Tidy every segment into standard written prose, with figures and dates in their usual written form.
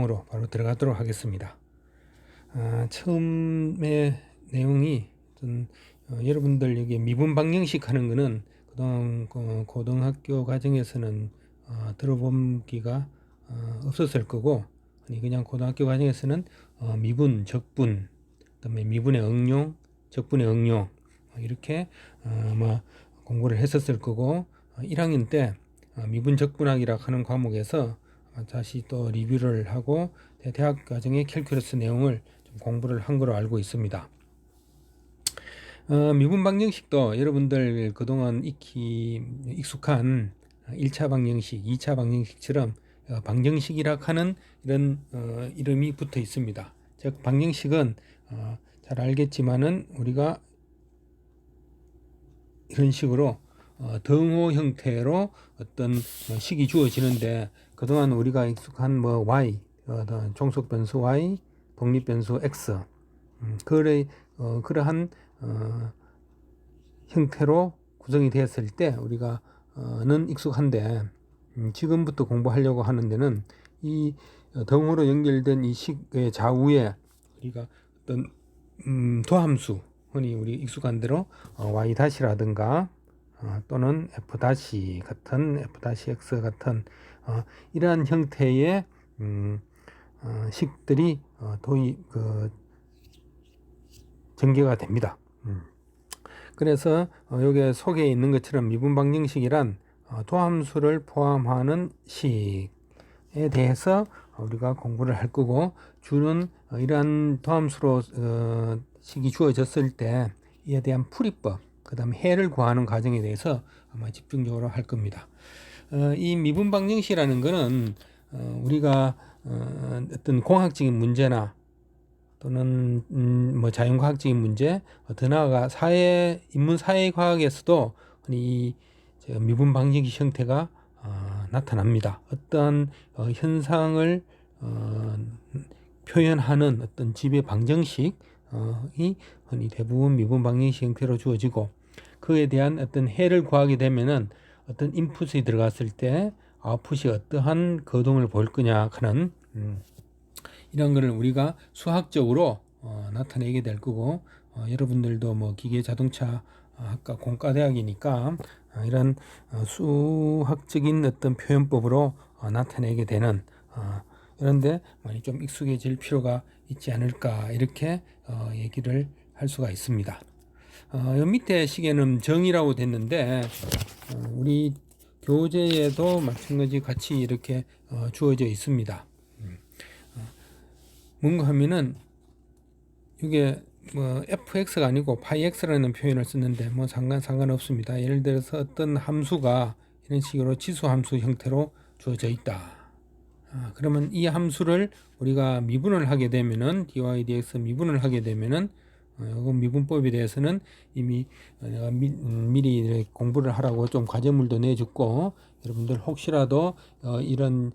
으로 바로 들어가도록 하겠습니다. 처음에 내용이 여러분들 여기 미분 방정식 하는 거는 그동안 고등학교 과정에서는 들어보기가 없었을 거고, 그냥 고등학교 과정에서는 미분, 적분, 그다음에 미분의 응용, 적분의 응용 이렇게 공부를 했었을 거고, 1학년 때 미분 적분학이라 하는 과목에서 다시 또 리뷰를 하고 대학 과정의 캘큘러스 내용을 좀 공부를 한 거로 알고 있습니다. 미분 방정식도 여러분들 그동안 익숙한 1차 방정식, 2차 방정식처럼 방정식이라 하는 이런 이름이 붙어 있습니다. 즉 방정식은 잘 알겠지만은 우리가 이런 식으로 등호 형태로 어떤 식이 주어지는데, 그동안 우리가 익숙한 y, 종속 변수 y, 독립 변수 x, 그러한 형태로 구성이 되었을 때 우리가는 익숙한데, 지금부터 공부하려고 하는 데는 이 등호로 연결된 이 식의 좌우에 우리가 어떤 도함수, 흔히 우리 익숙한 대로 y-라든가 또는 f- 같은 f-x 같은 이러한 형태의 식들이 전개가 됩니다. 그래서 여기 속에 있는 것처럼 미분 방정식이란 도함수를 포함하는 식에 대해서 우리가 공부를 할 거고, 주는 이러한 도함수로 식이 주어졌을 때 이에 대한 풀이법, 그 다음에 해를 구하는 과정에 대해서 아마 집중적으로 할 겁니다. 이 미분 방정식이라는 것은 우리가 어떤 공학적인 문제나 또는 자연과학적인 문제, 더 나아가 인문 사회과학에서도 이 미분 방정식 형태가 나타납니다. 어떤 현상을 표현하는 어떤 집의 방정식이 흔히 대부분 미분 방정식 형태로 주어지고, 그에 대한 어떤 해를 구하게 되면은 어떤 인풋이 들어갔을 때 아웃풋이 어떠한 거동을 보일 거냐 하는 이런 거를 우리가 수학적으로 나타내게 될 거고, 여러분들도 기계 자동차 학과 공과대학이니까 이런 수학적인 어떤 표현법으로 나타내게 되는 이런데 많이 좀 익숙해질 필요가 있지 않을까, 이렇게 얘기를 할 수가 있습니다. 여 밑에 식에는 정이라고 됐는데 우리 교재에도 마찬가지 같이 이렇게 주어져 있습니다. 뭔가 하면은 이게 fx가 아니고 파이x라는 표현을 쓰는데 상관없습니다. 예를 들어서 어떤 함수가 이런 식으로 지수 함수 형태로 주어져 있다. 그러면 이 함수를 우리가 미분을 하게 되면은 dy dx 미분을 하게 되면은 이거 미분법에 대해서는 이미 내가 미리 공부를 하라고 좀 과제물도 내줬고, 여러분들 혹시라도 이런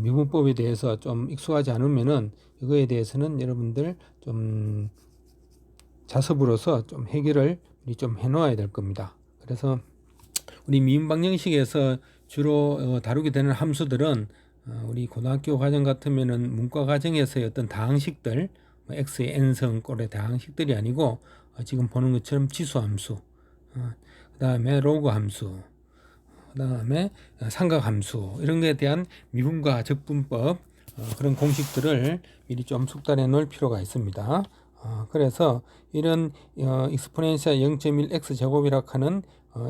미분법에 대해서 좀 익숙하지 않으면은 이거에 대해서는 여러분들 좀 자습으로서 좀 해결을 좀 해놓아야 될 겁니다. 그래서 우리 미분 방정식에서 주로 다루게 되는 함수들은 우리 고등학교 과정 같으면은 문과 과정에서의 어떤 다항식들, x의 n성 꼴의 다항식들이 아니고 지금 보는 것처럼 지수함수, 그 다음에 로그 함수, 그 다음에 삼각함수, 이런 것에 대한 미분과 적분법, 그런 공식들을 미리 좀 숙달해 놓을 필요가 있습니다. 그래서 이런 익스포넨셜 0.1 x제곱이라 하는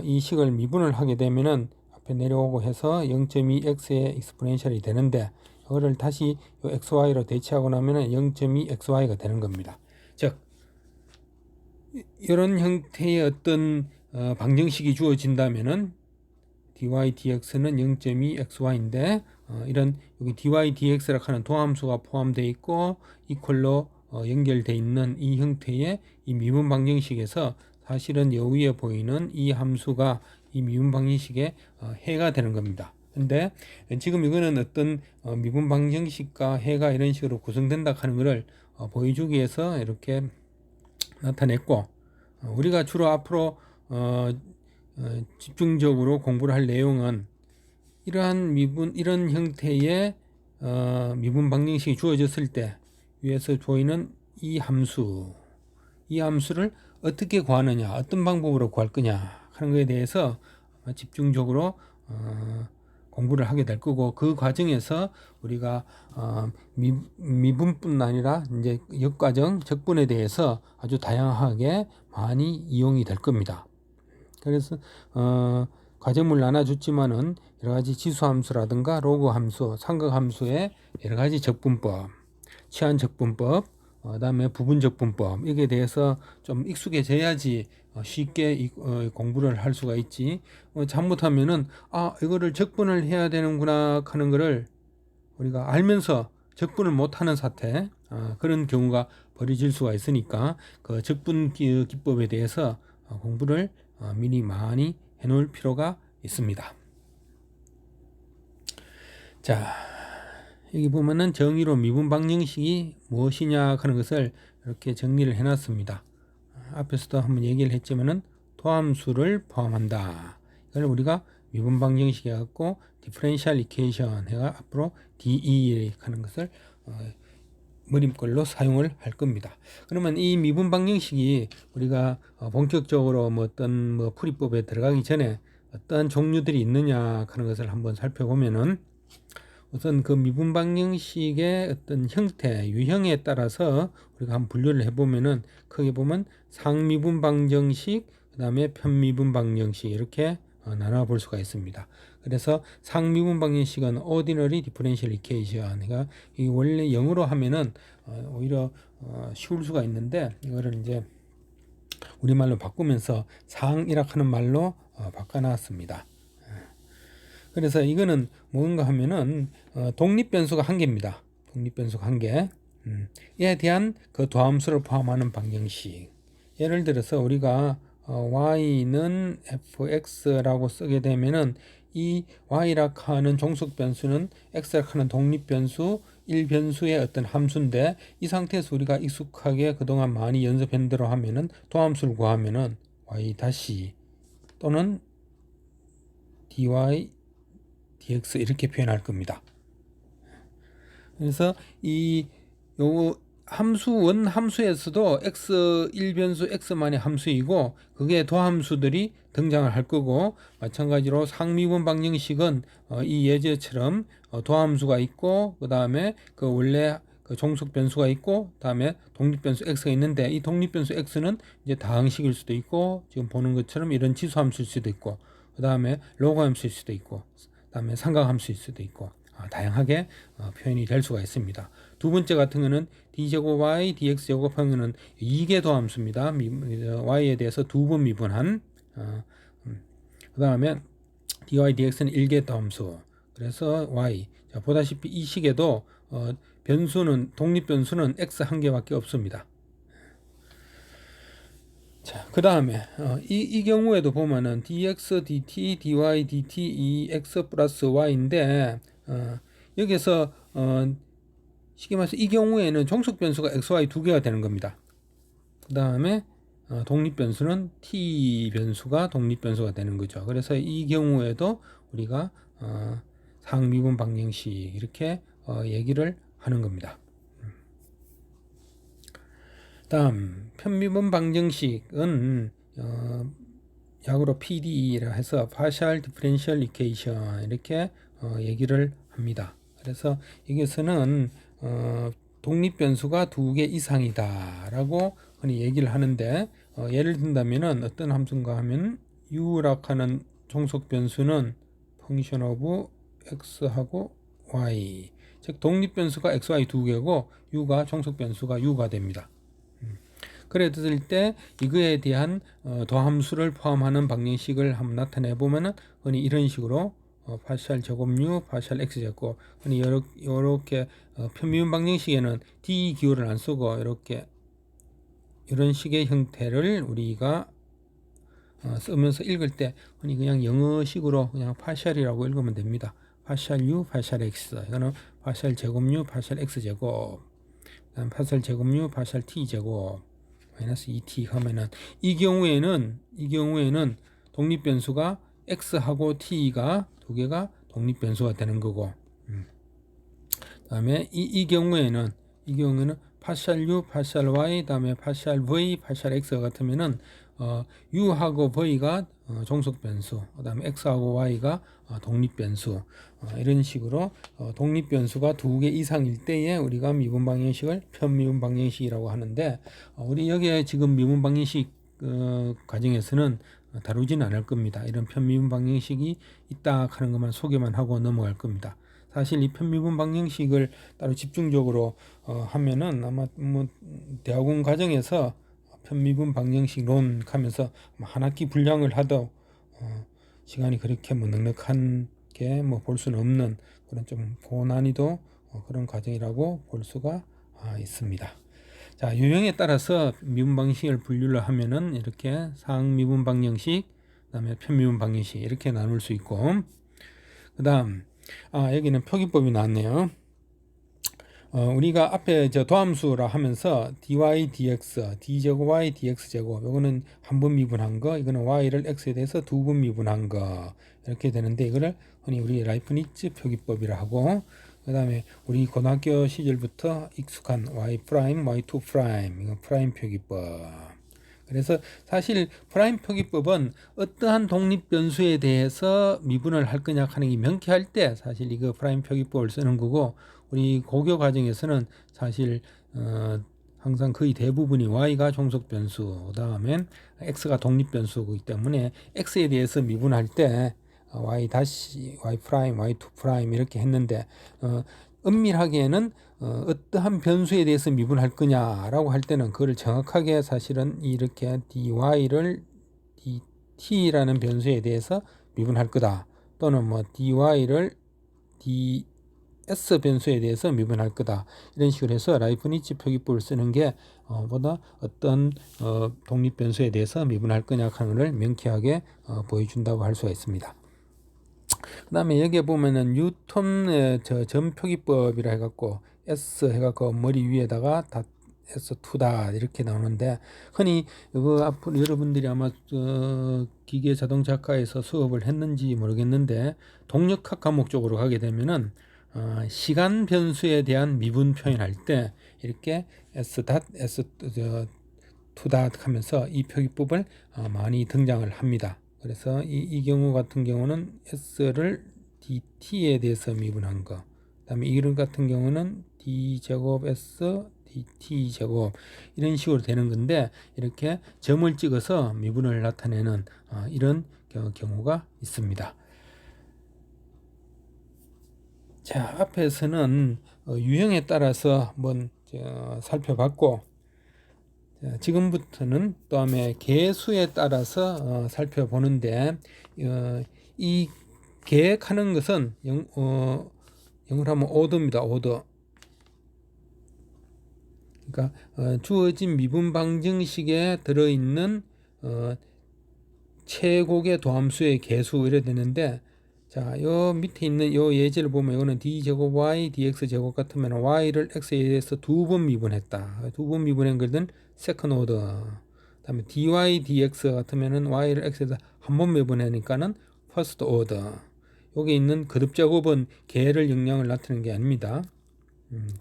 이 식을 미분을 하게 되면은 앞에 내려오고 해서 0.2 x의 익스포넨셜이 되는데, 이거를 다시 xy로 대체하고 나면은 0.2 xy가 되는 겁니다. 즉 이런 형태의 어떤 방정식이 주어진다면은 dy dx는 0.2 xy인데 이런 여기 dy dx라 하는 도함수가 포함되어 있고 이퀄로 연결되어 있는 이 형태의 이 미분 방정식에서 사실은 여기에 보이는 이 함수가 이 미분 방정식의 해가 되는 겁니다. 근데 지금 이거는 어떤 미분 방정식과 해가 이런 식으로 구성된다 하는 것을 보여주기 위해서 이렇게 나타냈고, 우리가 주로 앞으로 집중적으로 공부를 할 내용은 이러한 이런 형태의 미분 방정식이 주어졌을 때 위에서 보이는 이 함수를 어떻게 구하느냐, 어떤 방법으로 구할 거냐 하는 것에 대해서 집중적으로 공부를 하게 될 거고, 그 과정에서 우리가 미분뿐 아니라 이제 역과정, 적분에 대해서 아주 다양하게 많이 이용이 될 겁니다. 그래서 과제물 나눠줬지만은 여러 가지 지수함수라든가 로그 함수, 삼각함수의 여러 가지 적분법, 치환 적분법, 그다음에 부분 적분법, 여기에 대해서 좀 익숙해져야지 쉽게 공부를 할 수가 있지. 잘못하면은 이거를 적분을 해야 되는구나 하는 거를 우리가 알면서 적분을 못하는 사태, 그런 경우가 벌어질 수가 있으니까 그 적분 기법에 대해서 공부를 미리 많이 해놓을 필요가 있습니다. 자, 여기 보면은 정의로 미분 방정식이 무엇이냐 하는 것을 이렇게 정리를 해놨습니다. 앞에서도 한번 얘기를 했지만은 도함수를 포함한다. 이걸 우리가 미분 방정식 해갖고 디퍼런셜 이퀘이션 해가 앞으로 DE 하는 것을 머릿글로 사용을 할 겁니다. 그러면 이 미분 방정식이 우리가 본격적으로 어떤 풀이법에 들어가기 전에 어떤 종류들이 있느냐 하는 것을 한번 살펴보면은, 우선 그 미분 방정식의 어떤 형태, 유형에 따라서 우리가 한번 분류를 해보면은, 크게 보면 상미분 방정식, 그 다음에 편미분 방정식, 이렇게 나눠 볼 수가 있습니다. 그래서 상미분 방정식은 ordinary differential equation, 그러니까 이 원래 영어로 하면은 오히려 쉬울 수가 있는데, 이거를 이제 우리말로 바꾸면서 상이라 하는 말로 바꿔놨습니다. 그래서 이거는 뭔가 하면은 독립변수가 한 개입니다. 독립변수가 한 개. 이에 대한 그 도함수를 포함하는 방정식. 예를 들어서 우리가 y는 fx라고 쓰게 되면은 이 y라 하는 종속변수는 x라 하는 독립변수 1변수의 어떤 함수인데, 이 상태에서 우리가 익숙하게 그동안 많이 연습한 대로 하면은 도함수를 구하면은 y 다시 또는 dy dx 이렇게 표현할 겁니다. 그래서 요 원 함수에서도 x 1변수 x만의 함수이고, 그게 도함수들이 등장을 할 거고, 마찬가지로 상미분 방정식은 이 예제처럼 도함수가 있고, 그 다음에 그 원래 그 종속 변수가 있고, 다음에 독립변수 x가 있는데, 이 독립변수 x는 이제 다항식일 수도 있고, 지금 보는 것처럼 이런 지수함수일 수도 있고, 그 다음에 로그함수일 수도 있고, 다음에 삼각함수일 수도 있고, 다양하게 표현이 될 수가 있습니다. 두 번째 같은 경우는 d제곱 y dx 제곱하면은 2개 도함수입니다. y에 대해서 두 번 미분한. 그 다음에 dy dx는 1개 도함수. 그래서 y. 자, 보다시피 이 식에도 변수는 독립변수는 x 한 개밖에 없습니다. 자, 그 다음에 이 경우에도 보면은 dx dt dy dt 이 x 플러스 y인데, 여기서 쉽게 말해서 이 경우에는 종속 변수가 xy 두 개가 되는 겁니다. 그 다음에 독립 변수는 t 변수가 독립 변수가 되는 거죠. 그래서 이 경우에도 우리가 상미분 방정식 이렇게 얘기를 하는 겁니다. 다음 편미분 방정식은 약으로 PDE라 해서 Partial Differential Equation 이렇게 얘기를 합니다. 그래서 여기서는 독립변수가 2개 이상이다 라고 흔히 얘기를 하는데, 예를 든다면은 어떤 함수인가 하면 u라고 하는 종속변수는 function of x하고 y, 즉 독립변수가 xy 2개고 u가 종속변수가 u가 됩니다. 그랬을 때 이거에 대한 도함수를 포함하는 방정식을 한번 나타내 보면은 흔히 이런 식으로 파셜 제곱류, 파셜 x 제곱, 흔히 이렇게 편미분 방정식에는 d 기호를 안 쓰고 이렇게 이런 식의 형태를 우리가 쓰면서 읽을 때 흔히 그냥 영어식으로 그냥 파셜이라고 읽으면 됩니다. 파셜 u, 파셜 x. 이거는 파셜 제곱류, 파셜 x 제곱. 그다음 파셜 제곱류, 파셜 t 제곱. 마이너스 2t 하면은 이 경우에는 독립변수가 x하고 t가 두 개가 독립변수가 되는 거고, 그다음에 이 경우에는 파셜 U, 파셜 Y, 그다음에 파셜 V, 파셜 X 같으면은 U하고 V가 종속 변수, 그다음에 X하고 Y가 독립 변수, 이런 식으로 독립 변수가 2개 이상일 때에 우리가 미분 방정식을 편미분 방정식이라고 하는데, 우리 여기에 지금 미분 방정식 과정에서는 다루지는 않을 겁니다. 이런 편미분 방정식이 있다 하는 것만 소개만 하고 넘어갈 겁니다. 사실 이 편미분 방정식을 따로 집중적으로 하면은 아마 뭐 대학원 과정에서 편미분 방정식론 하면서 한 학기 분량을 하도 시간이 그렇게 뭐 넉넉한 게 뭐 볼 수는 없는 그런 좀 고난이도 그런 과정이라고 볼 수가 있습니다. 자, 유형에 따라서 미분 방정식을 분류를 하면은 이렇게 상미분 방정식, 그다음에 편미분 방정식 이렇게 나눌 수 있고, 그다음 여기는 표기법이 나왔네요. 우리가 앞에 도함수라 하면서 dy dx, d제곱 y dx제곱, 이거는 한 번 미분한 거, 이거는 y를 x에 대해서 2번 미분한 거 이렇게 되는데, 이거를 흔히 우리 라이프니츠 표기법이라 하고, 그 다음에 우리 고등학교 시절부터 익숙한 y 프라임, y2 프라임, 이거 프라임 표기법. 그래서 사실 프라임 표기법은 어떠한 독립 변수에 대해서 미분을 할 거냐 하는 게 명쾌할 때 사실 이거 프라임 표기법을 쓰는 거고, 우리 고교 과정에서는 사실 항상 거의 대부분이 y가 종속 변수, 그다음에 x가 독립 변수이기 때문에 x에 대해서 미분할 때 y 다시 y 프라임, y2 프라임 이렇게 했는데, 은밀하게는 어떠한 변수에 대해서 미분할 거냐라고 할 때는 그걸 정확하게 사실은 이렇게 dy를 dt라는 변수에 대해서 미분할 거다, 또는 뭐 dy를 ds 변수에 대해서 미분할 거다, 이런 식으로 해서 라이프니츠 표기법을 쓰는 게 보다 어떤 독립 변수에 대해서 미분할 거냐 하는 걸 명쾌하게 보여준다고 할 수가 있습니다. 그 다음에 여기에 보면은 뉴턴의 점 표기법이라 해갖고 S 해갖고 머리 위에다가 다 S2다 이렇게 나오는데, 흔히 이거 앞으로 여러분들이 아마 기계 자동차과에서 수업을 했는지 모르겠는데, 동력학 과목 쪽으로 가게 되면은 시간 변수에 대한 미분 표현할 때 이렇게 S2 하면서 이 표기법을 많이 등장을 합니다. 그래서 이 경우 같은 경우는 S를 dt에 대해서 미분한 거, 그 다음에 이런 같은 경우는 d제곱 S dt 제곱, 이런 식으로 되는 건데, 이렇게 점을 찍어서 미분을 나타내는 이런 경우가 있습니다. 자, 앞에서는 유형에 따라서 한번 살펴봤고, 지금부터는 다음에 개수에 따라서 살펴보는데, 이 개하는 것은 영어로 하면 오더입니다. 오더. 그러니까 주어진 미분 방정식에 들어있는 최고의 도함수의 개수 이래 되는데, 자, 요 밑에 있는 요 예제를 보면 이거는 d제곱 y dx 제곱 같으면 y를 x에 대해서 2번 미분했다. 2번 미분한 것은 세컨드 오더. 그다음에 dy dx 같으면은 y를 x에 대해서 한 번 미분하니까는 퍼스트 오더. 여기 있는 거듭 제곱은 개를 영향을 나타내는 게 아닙니다.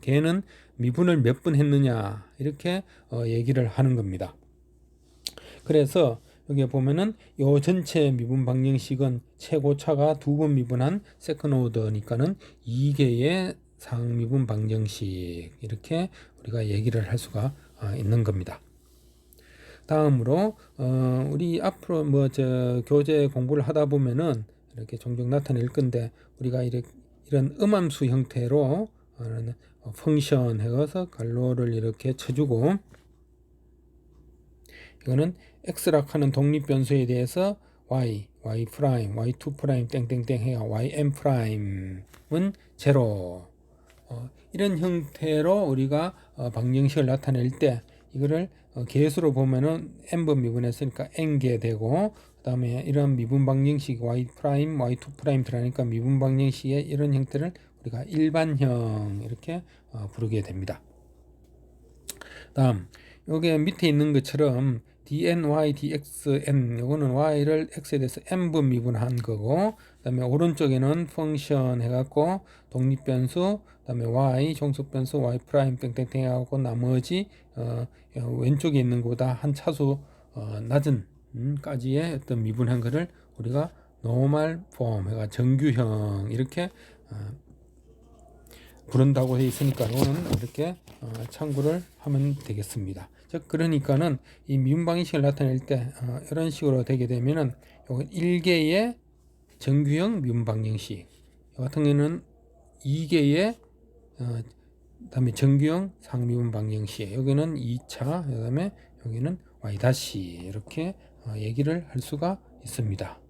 개는 미분을 몇 번 했느냐 이렇게 얘기를 하는 겁니다. 그래서 여기 보면은 요 전체 미분 방정식은 최고차가 2번 미분한 세컨드 오더니까는 2개의 상미분 방정식, 이렇게 우리가 얘기를 할 수가 있는 겁니다. 다음으로 우리 앞으로 교재 공부를 하다 보면은 이렇게 종종 나타낼 건데, 우리가 이런 음함수 형태로 펑션 해서 괄호를 이렇게 쳐주고, 이거는 x락 하는 독립 변수에 대해서 y 프라임, y2 프라임 땡땡땡 해요. yn 프라임은 제로. 이런 형태로 우리가 방정식을 나타낼 때 이거를 개수로 보면은 n번 미분했으니까 n개 되고, 그 다음에 이런 미분 방정식 y 프라임, y2 프라임 들어가니까 미분 방정식의 이런 형태를 우리가 일반형 이렇게 부르게 됩니다. 다음, 여기 밑에 있는 것처럼 dny dxn 요거는 y를 x에 대해서 n분 미분한 거고, 그다음에 오른쪽에는 펑션 해갖고 독립변수, 그다음에 y 종속변수 y 프라임 땡땡땡 해갖고 나머지 왼쪽에 있는 것보다 한 차수 낮은 까지의 어떤 미분한 거를 우리가 노멀 폼 해가 정규형 이렇게 부른다고 해 있으니까 이거는 이렇게 참고를 하면 되겠습니다. 즉 그러니까는 이 미분 방정식을 나타낼 때 이런 식으로 되게 되면은 요건 1개의 정규형 미분 방정식, 이 같은 경우는 2개의 그다음에 정규형 상미분 방정식, 여기는 2차, 그다음에 여기는 y 다시 이렇게 얘기를 할 수가 있습니다.